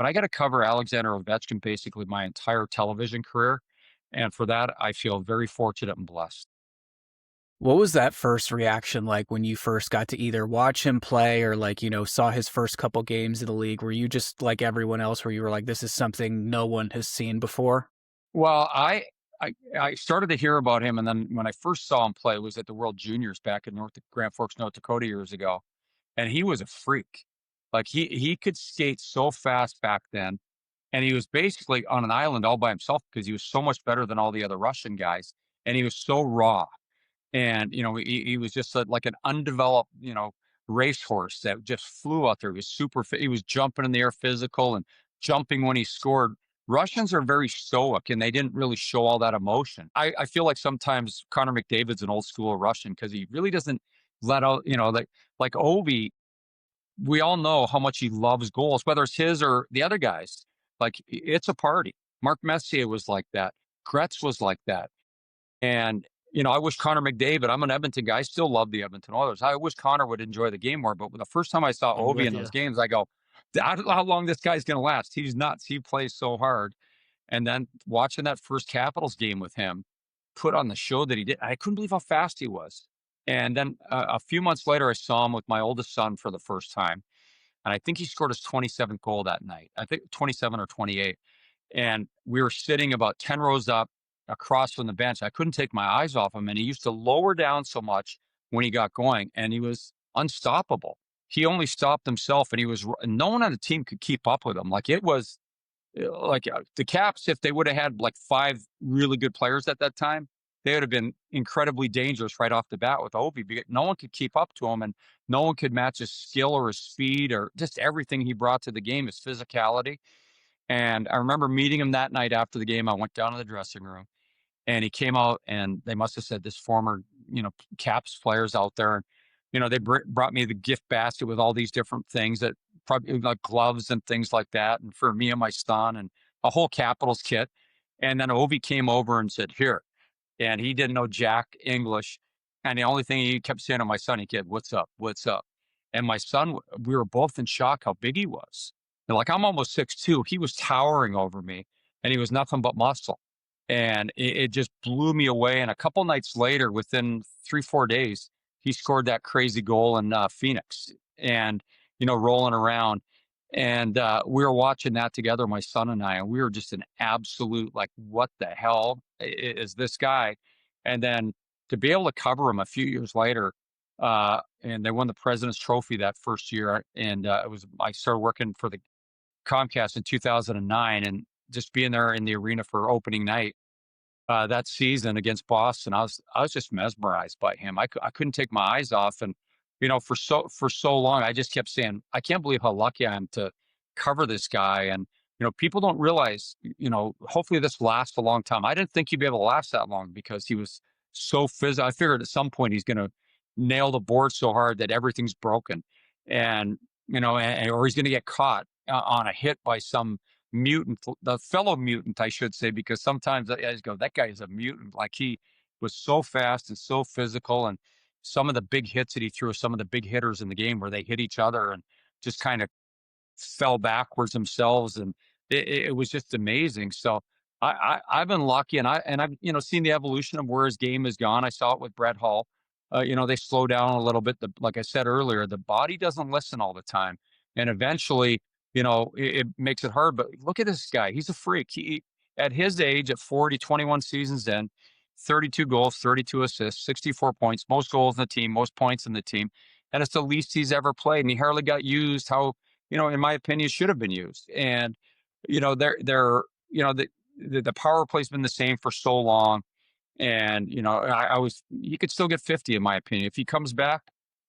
but I got to cover Alexander Ovechkin basically my entire television career. And for that, I feel very fortunate and blessed. What was that first reaction like when you first got to either watch him play or like, saw his first couple games in the league? Were you just like everyone else where you were like, this is something no one has seen before? Well, I started to hear about him, and then when I first saw him play, it was at the World Juniors back in Grand Forks, North Dakota years ago, and he was a freak. Like he could skate so fast back then, and he was basically on an island all by himself because he was so much better than all the other Russian guys, and he was so raw. And he was just like an undeveloped racehorse that just flew out there. He was super fit. He was jumping in the air, physical, and jumping when he scored. Russians are very stoic and they didn't really show all that emotion. I feel like sometimes Connor McDavid's an old school Russian because he really doesn't let out, like Ovi, we all know how much he loves goals, whether it's his or the other guys. Like it's a party. Mark Messier was like that. Gretz was like that. And, I wish Connor McDavid, I'm an Edmonton guy. I still love the Edmonton Oilers. I wish Connor would enjoy the game more. But the first time I saw I'm Ovi in with those you. games, I go, I don't know how long this guy's going to last. He's nuts. He plays so hard. And then watching that first Capitals game with him, put on the show that he did, I couldn't believe how fast he was. And then a few months later, I saw him with my oldest son for the first time. And I think he scored his 27th goal that night. I think 27 or 28. And we were sitting about 10 rows up across from the bench. I couldn't take my eyes off him. And he used to lower down so much when he got going, and he was unstoppable. He only stopped himself, and no one on the team could keep up with him. Like it was like the Caps, if they would have had like five really good players at that time, they would have been incredibly dangerous right off the bat with Ovi because no one could keep up to him and no one could match his skill or his speed or just everything he brought to the game, his physicality. And I remember meeting him that night after the game. I went down to the dressing room and he came out and they must have said this former, Caps players out there. And, they brought me the gift basket with all these different things that probably like gloves and things like that. And for me and my son and a whole Capitals kit. And then Ovi came over and said, here. And he didn't know Jack English. And the only thing he kept saying to my son, he kid, what's up? What's up? And my son, we were both in shock how big he was. And like I'm almost 6'2". He was towering over me and he was nothing but muscle. And it just blew me away. And a couple nights later, within 3, 4 days, he scored that crazy goal in Phoenix and, rolling around. And we were watching that together, my son and I, and we were just an absolute like, what the hell is this guy? And then to be able to cover him a few years later, and they won the President's Trophy that first year, and I started working for the Comcast in 2009, and just being there in the arena for opening night that season against Boston, I was just mesmerized by him. I couldn't take my eyes off, and for so long, I just kept saying, I can't believe how lucky I am to cover this guy. And people don't realize, hopefully this lasts a long time. I didn't think he'd be able to last that long because he was so physical. I figured at some point he's going to nail the board so hard that everything's broken, and or he's going to get caught on a hit by some mutant, the fellow mutant, I should say, because sometimes I just go, that guy is a mutant. Like he was so fast and so physical, and some of the big hits that he threw, some of the big hitters in the game where they hit each other and just kind of fell backwards themselves, and it was just amazing. So I've been lucky, and I've seen the evolution of where his game has gone. I saw it with Brett Hull. They slow down a little bit. Like I said earlier, the body doesn't listen all the time, and eventually, it makes it hard. But look at this guy; he's a freak. At his age, at 40, 21 seasons in, 32 goals, 32 assists, 64 points, most goals in the team, most points in the team, and it's the least he's ever played. And he hardly got used how in my opinion, should have been used. And they're the power play's been the same for so long. And I was he could still get 50 in my opinion if he comes back.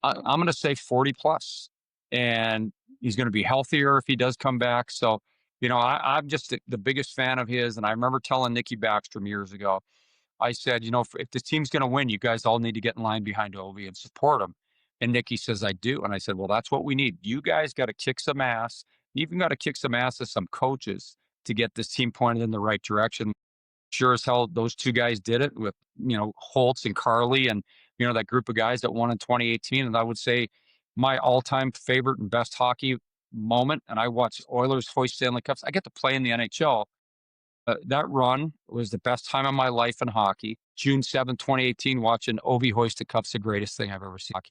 I'm going to say 40 plus, and he's going to be healthier if he does come back. So I'm just the biggest fan of his. And I remember telling Nikki Backstrom years ago, I said, if the team's going to win, you guys all need to get in line behind Ovi and support him. And Nikki says, I do. And I said, well, that's what we need. You guys got to kick some ass. You even got to kick some ass of some coaches to get this team pointed in the right direction. Sure as hell, those two guys did it with, Holtz and Carly and, that group of guys that won in 2018. And I would say my all time favorite and best hockey moment, and I watched Oilers hoist Stanley Cups. I get to play in the NHL. That run was the best time of my life in hockey. June 7th, 2018, watching Ovi hoist the cups, the greatest thing I've ever seen.